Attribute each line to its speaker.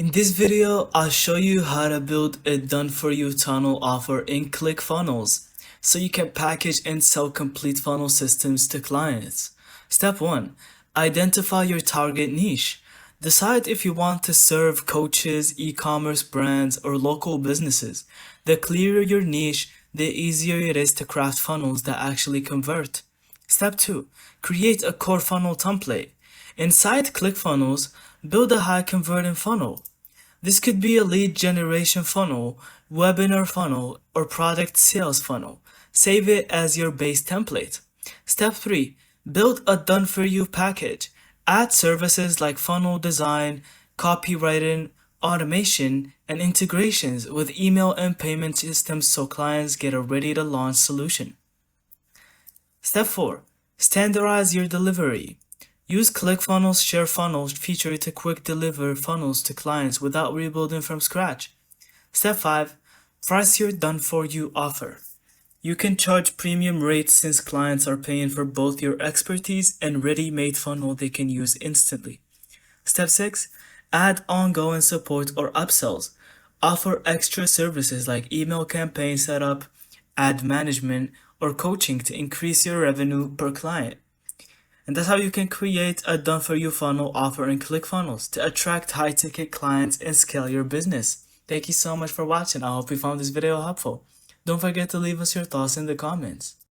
Speaker 1: In this video, I'll show you how to build a done-for-you tunnel offer in ClickFunnels so you can package and sell complete funnel systems to clients. Step 1. Identify your target niche. Decide if you want to serve coaches, e-commerce brands, or local businesses. The clearer your niche, the easier it is to craft funnels that actually convert. Step 2. Create a core funnel template. Inside ClickFunnels, build a high converting funnel. This could be a lead generation funnel, webinar funnel, or product sales funnel. Save it as your base template. Step 3. Build a done-for-you package. Add services like funnel design, copywriting, automation, and integrations with email and payment systems so clients get a ready-to-launch solution. Step 4. Standardize your delivery. Use ClickFunnels Share Funnels feature to quick deliver funnels to clients without rebuilding from scratch. Step 5. Price your done-for-you offer. You can charge premium rates since clients are paying for both your expertise and ready-made funnel they can use instantly. Step 6. Add ongoing support or upsells. Offer extra services like email campaign setup, ad management, or coaching to increase your revenue per client. And that's how you can create a done-for-you funnel offer in ClickFunnels to attract high-ticket clients and scale your business. Thank you so much for watching. I hope you found this video helpful. Don't forget to leave us your thoughts in the comments.